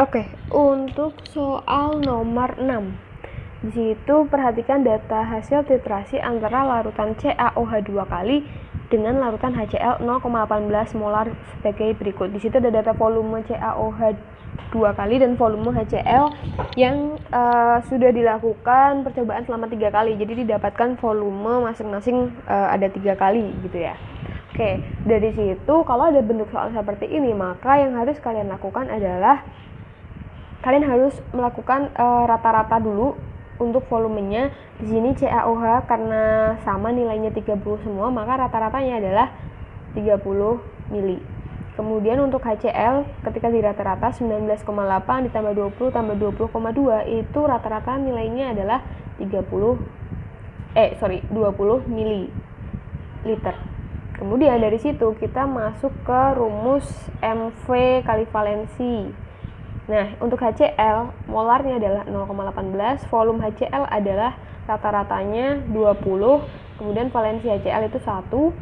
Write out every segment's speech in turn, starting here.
Oke, untuk soal nomor 6. Di situ perhatikan data hasil titrasi antara larutan CaOH 2 kali dengan larutan HCl 0,18 molar sebagai berikut. Di situ ada data volume CaOH 2 kali dan volume HCl yang sudah dilakukan percobaan selama 3 kali. Jadi didapatkan volume masing-masing ada 3 kali gitu ya. Oke, dari situ kalau ada bentuk soal seperti ini, maka yang harus kalian lakukan adalah kalian harus melakukan rata-rata dulu untuk volumenya. Di sini CaOH karena sama nilainya 30 semua, maka rata-ratanya adalah 30 mili. Kemudian untuk HCl ketika di rata-rata 19,8 ditambah 20 tambah 20,2 itu rata-rata nilainya adalah 20 mili liter. Kemudian dari situ kita masuk ke rumus MV kali valensi. Nah, untuk HCl, molarnya adalah 0,18, volume HCl adalah rata-ratanya 20, kemudian valensi HCl itu 1,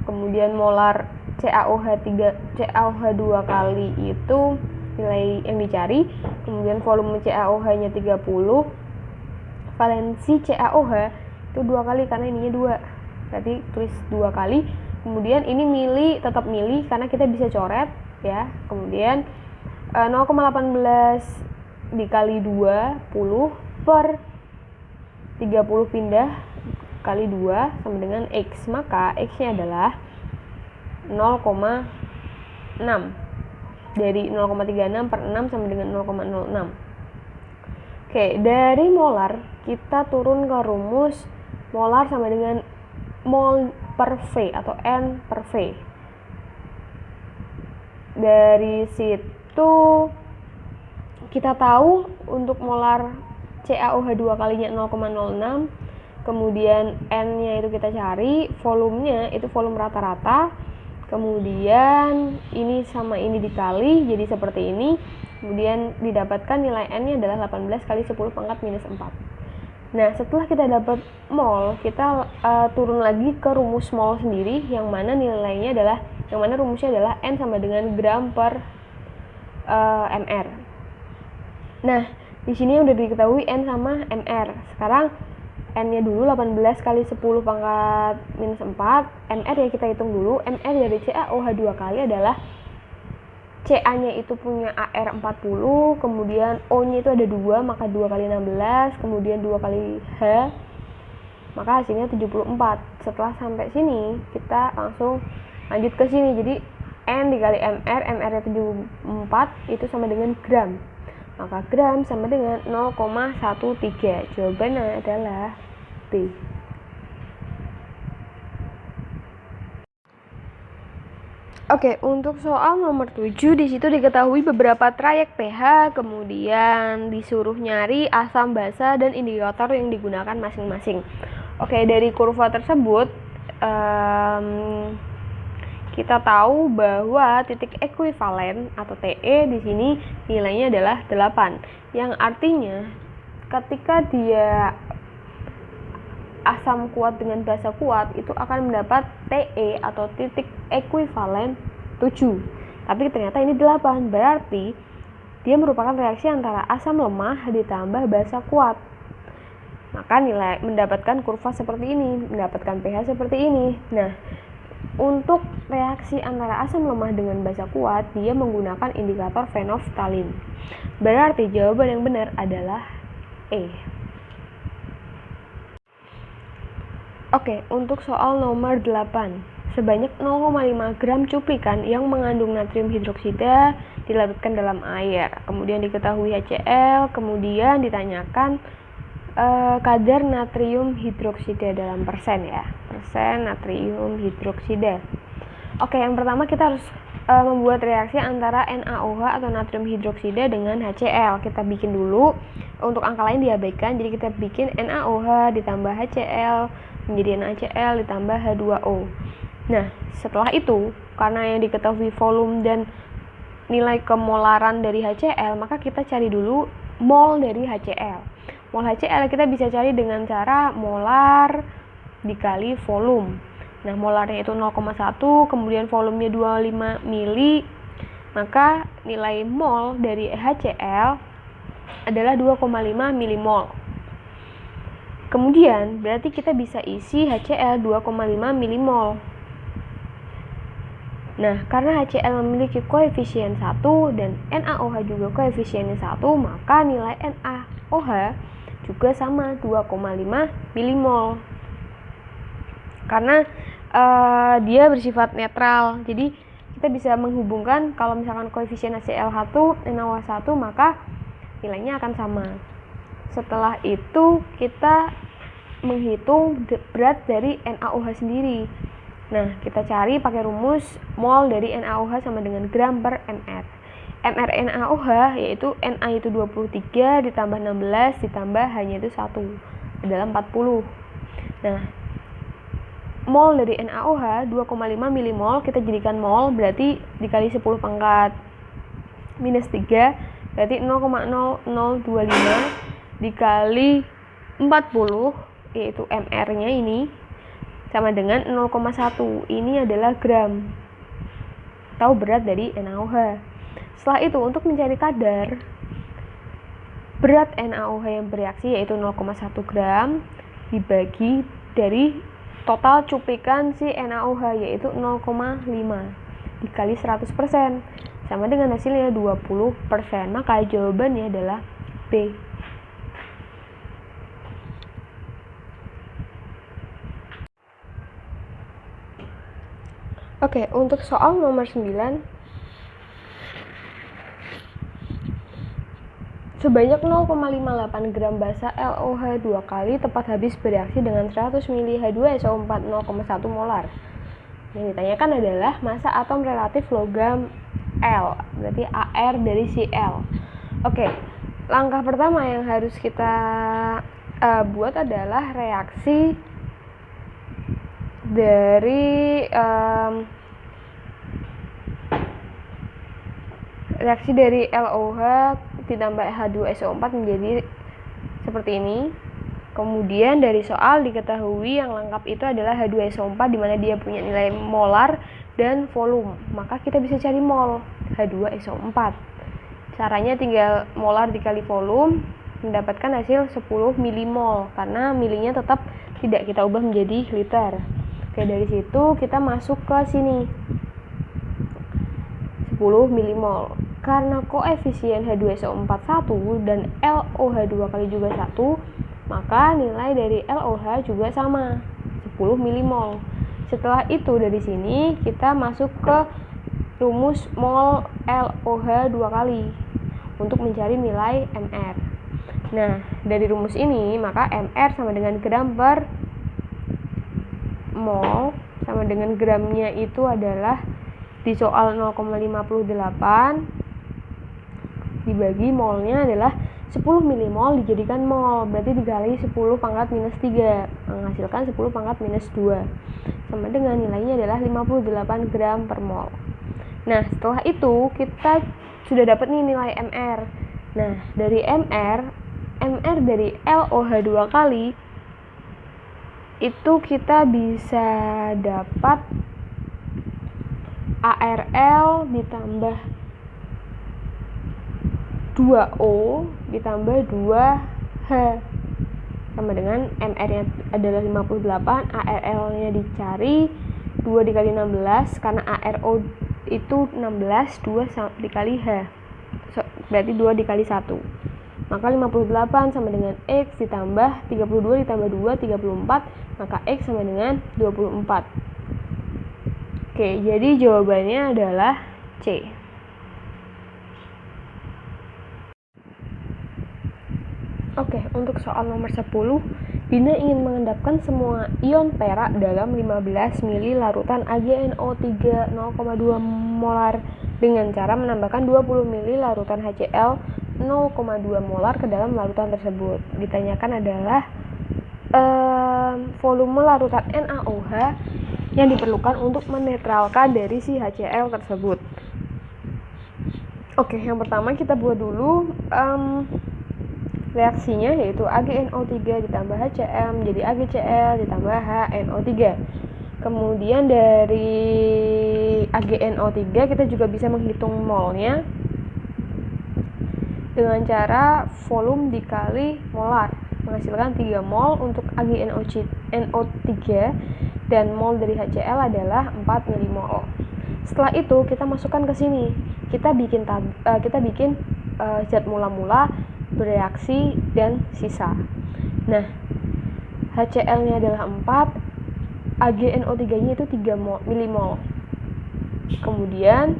kemudian molar CaOH 2 kali itu nilai yang dicari, kemudian volume CaOH-nya 30, valensi CaOH itu 2 kali karena ininya 2, berarti tulis 2 kali, kemudian ini mili, tetap mili karena kita bisa coret ya, kemudian 0,18 dikali 20 per 30 pindah kali 2 sama dengan X, maka X-nya adalah 0,6. Dari 0,36 per 6 sama dengan 0,06. Oke, dari molar kita turun ke rumus molar sama dengan mol per V atau N per V. Dari situ kita tahu untuk molar CaOH 2 kalinya 0,06, kemudian N-nya itu kita cari, volumenya itu volume rata-rata, kemudian ini sama ini dikali jadi seperti ini, kemudian didapatkan nilai N-nya adalah 18 kali 10 pangkat minus 4. Nah, setelah kita dapat mol, kita turun lagi ke rumus mol sendiri, yang mana rumusnya adalah N sama dengan gram per mr. Nah, di sini udah diketahui N sama mr. Sekarang N-nya dulu 18 kali 10 pangkat minus 4. mr ya kita hitung dulu. mr dari CaOH 2 kali adalah Ca-nya itu punya AR 40, kemudian O-nya itu ada 2, maka 2 kali 16, kemudian 2 kali H, maka hasilnya 74. Setelah sampai sini, kita langsung lanjut ke sini. Jadi N dikali mr, mr-nya 74, itu sama dengan gram. Maka gram sama dengan 0,13. Jawabannya adalah B. Oke, untuk soal nomor 7, di situ diketahui beberapa trayek pH, kemudian disuruh nyari asam basa dan indikator yang digunakan masing-masing. Oke, dari kurva tersebut kita tahu bahwa titik ekuivalen atau TE di sini nilainya adalah 8, yang artinya ketika dia asam kuat dengan basa kuat itu akan mendapat TE atau titik ekuivalen 7. Tapi ternyata ini 8, berarti dia merupakan reaksi antara asam lemah ditambah basa kuat. Maka nilai mendapatkan kurva seperti ini, mendapatkan pH seperti ini. Nah, untuk reaksi antara asam lemah dengan basa kuat, dia menggunakan indikator phenolphthalein. Berarti jawaban yang benar adalah E. Oke, untuk soal nomor 8. Sebanyak 0,5 gram cuplikan yang mengandung natrium hidroksida dilarutkan dalam air. Kemudian diketahui HCl, kemudian ditanyakan kadar natrium hidroksida dalam persen ya. Persen natrium hidroksida. Oke, yang pertama kita harus membuat reaksi antara NaOH atau natrium hidroksida dengan HCl. Kita bikin dulu. Untuk angka lain diabaikan, jadi kita bikin NaOH ditambah HCl menjadi NaCl ditambah H2O. Nah, setelah itu, karena yang diketahui volume dan nilai kemolaran dari HCl, maka kita cari dulu mol dari HCl. Mol HCl kita bisa cari dengan cara molar dikali volume. Nah, molarnya itu 0,1, kemudian volumenya 25 mili, maka nilai mol dari HCl adalah 2,5 milimol. Kemudian berarti kita bisa isi HCl 2,5 milimol. Nah, karena HCl memiliki koefisien 1 dan NaOH juga koefisiennya 1, maka nilai NaOH juga sama 2,5 milimol. Karena dia bersifat netral. Jadi kita bisa menghubungkan kalau misalkan koefisien HCl 1, NaOH 1, maka nilainya akan sama. Setelah itu kita menghitung berat dari NaOH sendiri. Nah, kita cari pakai rumus mol dari NaOH sama dengan gram per mR. mR NaOH yaitu Na itu 23 ditambah 16 ditambah hanya itu 1 adalah 40. Nah, mol dari NaOH 2,5 milimol kita jadikan mol, berarti dikali 10 pangkat minus 3 berarti 0,0025 dikali 40 yaitu mR nya ini sama dengan 0,1. Ini adalah gram atau berat dari NaOH. Setelah itu untuk mencari kadar berat NaOH yang bereaksi yaitu 0,1 gram dibagi dari total cuplikan si NaOH yaitu 0,5 dikali 100% sama dengan hasilnya 20%. Maka jawabannya adalah B. Oke, untuk soal nomor 9, sebanyak 0,58 gram basa LOH 2 kali tepat habis bereaksi dengan 100 ml H2SO4 0,1 molar. Yang ditanyakan adalah massa atom relatif logam L, berarti AR dari Cl. Oke, langkah pertama yang harus kita buat adalah reaksi dari LOH ditambah H2SO4 menjadi seperti ini. Kemudian dari soal diketahui yang lengkap itu adalah H2SO4 di mana dia punya nilai molar dan volume. Maka kita bisa cari mol H2SO4. Caranya tinggal molar dikali volume mendapatkan hasil 10 milimol karena milinya tetap tidak kita ubah menjadi liter. Oke, dari situ kita masuk ke sini 10 milimol. Karena koefisien H2SO4 1 dan LOH 2 kali juga 1, maka nilai dari LOH juga sama 10 milimol. Setelah itu dari sini kita masuk ke rumus mol LOH 2 kali untuk mencari nilai mR. Nah, dari rumus ini maka mR sama dengan gram per mol sama dengan gramnya itu adalah di soal 0,58 dibagi molnya adalah 10 milimol dijadikan mol, berarti dikali 10 pangkat minus 3 menghasilkan 10 pangkat minus 2 sama dengan nilainya adalah 58 gram per mol. Nah, setelah itu kita sudah dapat nih nilai mR. Nah, dari mR dari LOH 2 kali itu kita bisa dapat ARL ditambah 2O ditambah 2H sama dengan MR nya adalah 58, ARL nya dicari 2 dikali 16 karena ARO itu 16, 2 dikali H berarti 2 dikali 1, maka 58 sama dengan X ditambah 32 ditambah 2, 34, maka X sama dengan 24. Oke, jadi jawabannya adalah C. Oke, untuk soal nomor 10, Dina ingin mengendapkan semua ion perak dalam 15 ml larutan AgNO3 0,2 molar dengan cara menambahkan 20 ml larutan HCl 0,2 molar ke dalam larutan tersebut. Ditanyakan adalah volume larutan NaOH yang diperlukan untuk menetralkan dari si HCl tersebut. Oke, yang pertama kita buat dulu reaksinya, yaitu AgNO3 ditambah HCl menjadi AgCl ditambah HNO3. Kemudian dari AgNO3 kita juga bisa menghitung molnya dengan cara volume dikali molar, menghasilkan 3 mol untuk AgNO3 dan mol dari HCl adalah 4 milimol. Setelah itu kita masukkan ke sini, kita bikin zat mula-mula, bereaksi, dan sisa. Nah, HCl-nya adalah 4, AgNO3-nya itu 3 milimol. Kemudian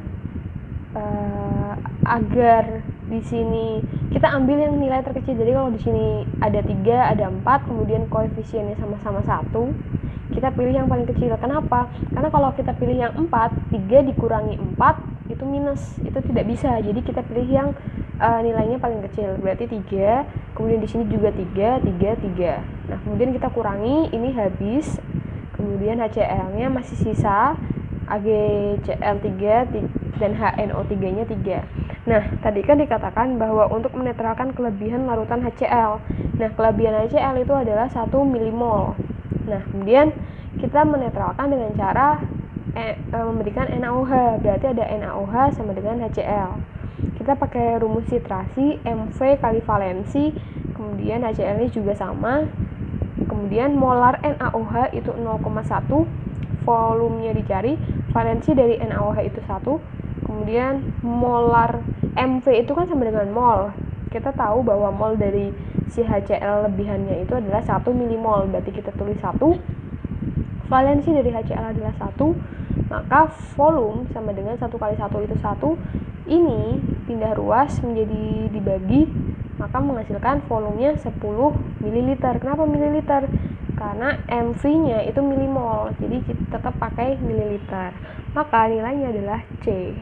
agar di sini kita ambil yang nilai terkecil. Jadi kalau di sini ada 3, ada 4, kemudian koefisiennya sama-sama 1, kita pilih yang paling kecil. Kenapa? Karena kalau kita pilih yang 4, 3 dikurangi 4 itu minus, itu tidak bisa. Jadi kita pilih yang nilainya paling kecil, berarti 3. Kemudian di sini juga 3, 3, 3. Nah, kemudian kita kurangi, ini habis. Kemudian HCl-nya masih sisa, AgCl3 dan HNO3-nya 3. Nah, tadi kan dikatakan bahwa untuk menetralkan kelebihan larutan HCl. Nah, kelebihan HCl itu adalah 1 milimol. Nah, kemudian kita menetralkan dengan cara memberikan NaOH. Berarti ada NaOH sama dengan HCl. Kita pakai rumus titrasi MV kali valensi, kemudian HCl ini juga sama. Kemudian molar NaOH itu 0,1, volumenya dicari, valensi dari NaOH itu 1. Kemudian molar MV itu kan sama dengan mol. Kita tahu bahwa mol dari si HCl lebihannya itu adalah 1 milimol. Berarti kita tulis 1. Valensi dari HCl adalah 1. Maka volume sama dengan 1 kali 1 itu 1. Ini pindah ruas menjadi dibagi, maka menghasilkan volumenya 10 ml. Kenapa mililiter? Karena MV-nya itu milimol. Jadi kita tetap pakai mililiter. Maka nilainya adalah C.